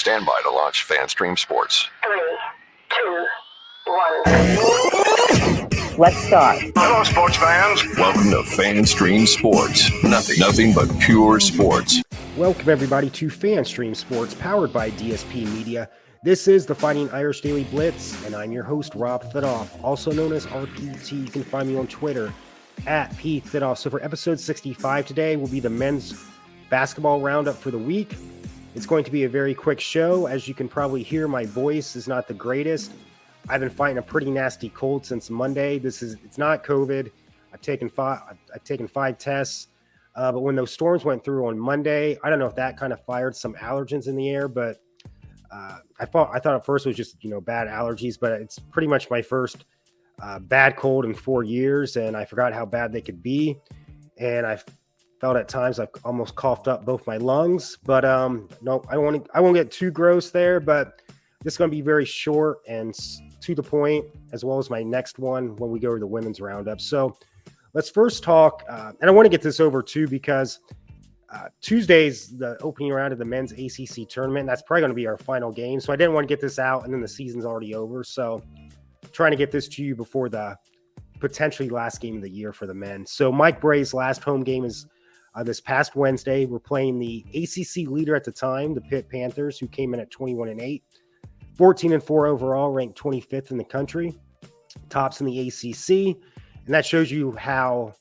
Stand by to launch FanStream Sports. 3, 2, 1. Let's start. Hello, sports fans. Welcome to FanStream Sports. Nothing but pure sports. Welcome, everybody, to FanStream Sports, powered by DSP Media. This is the Fighting Irish Daily Blitz, and I'm your host, Rob Thidoff, also known as RPT. You can find me on Twitter at PThidoff. So for episode 65 today will be the men's basketball roundup for the week. It's going to be a very quick show. As you can probably hear, my voice is not the greatest. I've been fighting a pretty nasty cold since Monday. It's not COVID. I've taken five tests. But when those storms went through on Monday, I don't know if that kind of fired some allergens in the air, but I thought at first it was just, bad allergies, but it's pretty much my first bad cold in 4 years, and I forgot how bad they could be. And I felt at times I've almost coughed up both my lungs, but no, I won't get too gross there, but this is going to be very short and to the point, as well as my next one when we go to the women's roundup. So let's first talk, and I want to get this over too, because Tuesday's the opening round of the men's ACC tournament. That's probably going to be our final game. So I didn't want to get this out, and then the season's already over. So trying to get this to you before the potentially last game of the year for the men. So Mike Brey's last home game is this past Wednesday. We're playing the ACC leader at the time, the Pitt Panthers, who came in at 21-8, 14-4 overall, ranked 25th in the country, tops in the ACC. And that shows you how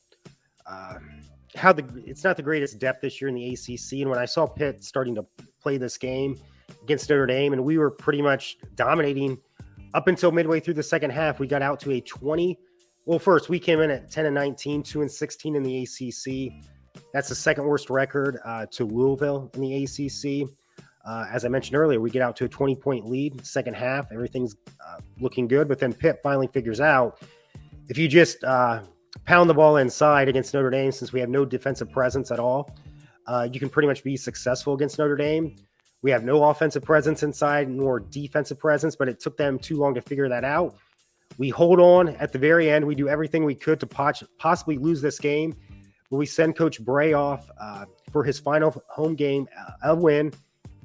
it's not the greatest depth this year in the ACC. And when I saw Pitt starting to play this game against Notre Dame, and we were pretty much dominating up until midway through the second half, we got out to a 20. Well, first we came in at 10-19, 2-16 in the ACC. That's the second worst record to Louisville in the ACC. As I mentioned earlier, we get out to a 20-point lead second half. Everything's looking good, but then Pitt finally figures out if you just pound the ball inside against Notre Dame, since we have no defensive presence at all, you can pretty much be successful against Notre Dame. We have no offensive presence inside nor defensive presence, but it took them too long to figure that out. We hold on at the very end. We do everything we could to possibly lose this game. But we send Coach Brey off for his final home game, a win,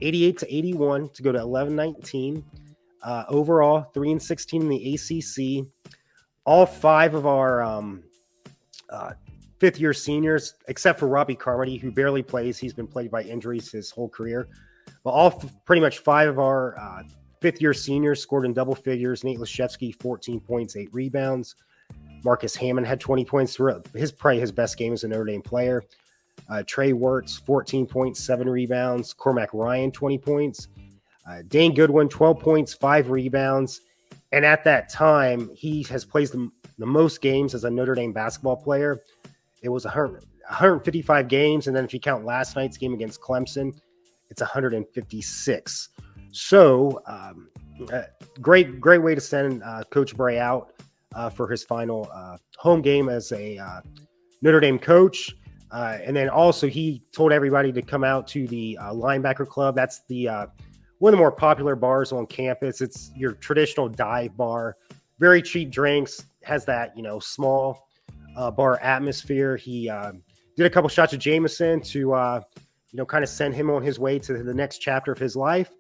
88-81 to go to 11-19. Overall, 3-16 in the ACC. All five of our fifth-year seniors, except for Robbie Carmody, who barely plays. He's been plagued by injuries his whole career. But pretty much five of our fifth-year seniors scored in double figures. Nate Leshevsky, 14 points, 8 rebounds. Marcus Hammond had 20 points. Probably his best game as a Notre Dame player. Trey Wirtz, 14 points, 7 rebounds. Cormac Ryan, 20 points. Dane Goodwin, 12 points, 5 rebounds. And at that time, he has played the most games as a Notre Dame basketball player. It was 155 games. And then if you count last night's game against Clemson, it's 156. So great way to send Coach Brey out for his final home game as a Notre Dame coach. And then also he told everybody to come out to the Linebacker Club. That's the one of the more popular bars on campus. It's your traditional dive bar, very cheap drinks, has that, small bar atmosphere. He did a couple shots of Jameson to, kind of send him on his way to the next chapter of his life,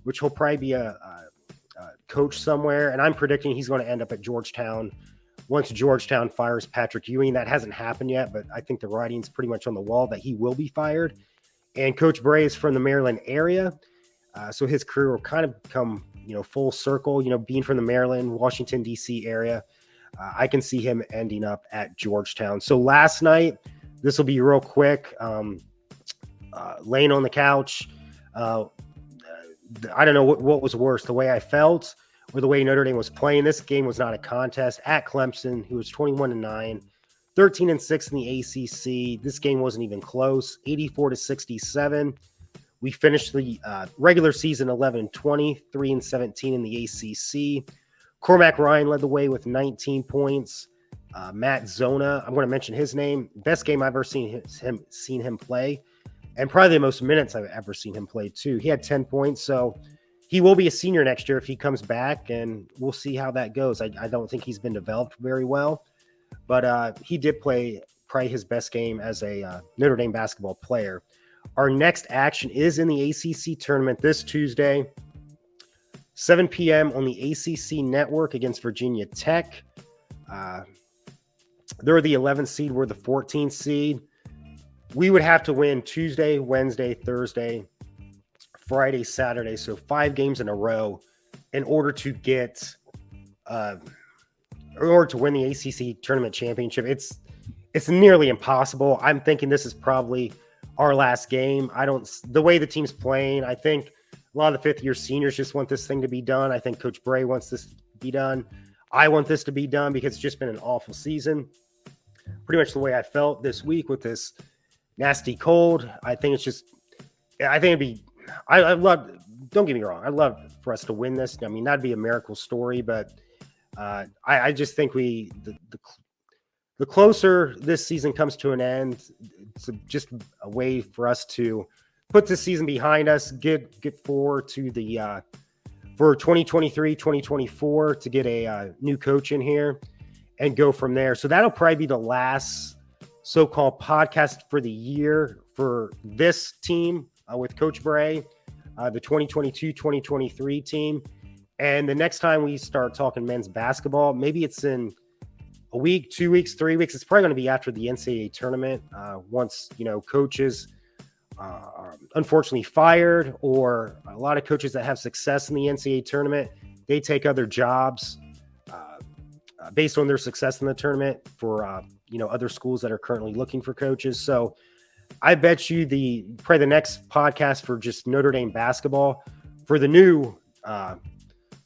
which he'll probably be a coach somewhere. And I'm predicting he's going to end up at Georgetown once Georgetown fires Patrick Ewing. That hasn't happened yet, but I think the writing's pretty much on the wall that he will be fired. And Coach Brey is from the Maryland area. So his career will kind of come, full circle, being from the Maryland, Washington, D.C. area. I can see him ending up at Georgetown. So last night, this will be real quick. Laying on the couch. I don't know what was worse, the way I felt or the way Notre Dame was playing. This game was not a contest at Clemson, who was 21-9, 13-6 in the ACC. This game wasn't even close, 84-67. We finished the regular season 11-20, 3-17 in the ACC. Cormac Ryan led the way with 19 points. Matt Zona, I'm going to mention his name. Best game I've ever seen him play, and probably the most minutes I've ever seen him play too. He had 10 points, so he will be a senior next year if he comes back, and we'll see how that goes. I don't think he's been developed very well, but he did play probably his best game as a Notre Dame basketball player. Our next action is in the ACC tournament this Tuesday, 7 p.m. on the ACC network against Virginia Tech. They're the 11th seed. We're the 14th seed. We would have to win Tuesday, Wednesday, Thursday, Friday, Saturday. So 5 games in a row in order to get, in order to win the ACC tournament championship. It's nearly impossible. I'm thinking this is probably our last game. The way the team's playing, I think a lot of the 5th-year seniors just want this thing to be done. I think Coach Brey wants this to be done. I want this to be done because it's just been an awful season. Pretty much the way I felt this week with this nasty cold. I think it'd be, I love, don't get me wrong, I'd love for us to win this. I mean, that'd be a miracle story, but I just think the closer this season comes to an end, it's just a way for us to put this season behind us, get forward to the for 2023, 2024 to get a new coach in here and go from there. So that'll probably be the last so-called podcast for the year for this team with Coach Brey, the 2022-2023 team. And the next time we start talking men's basketball, maybe it's in a week, 2 weeks, 3 weeks. It's probably going to be after the NCAA tournament. Once, coaches are unfortunately fired, or a lot of coaches that have success in the NCAA tournament, they take other jobs based on their success in the tournament for, other schools that are currently looking for coaches. So I bet you probably the next podcast for just Notre Dame basketball for the new, I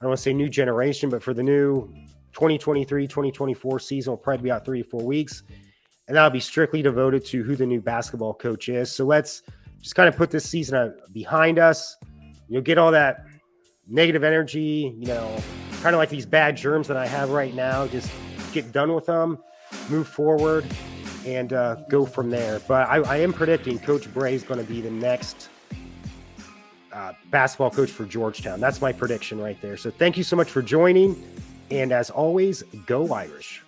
don't want to say new generation, but for the new 2023-2024 season will probably be out 3 to 4 weeks. And that'll be strictly devoted to who the new basketball coach is. So let's just kind of put this season behind us, get all that negative energy, kind of like these bad germs that I have right now, just get done with them, move forward, and go from there. But I am predicting Coach Brey is going to be the next basketball coach for Georgetown. That's my prediction right there. So thank you so much for joining. And as always, go Irish.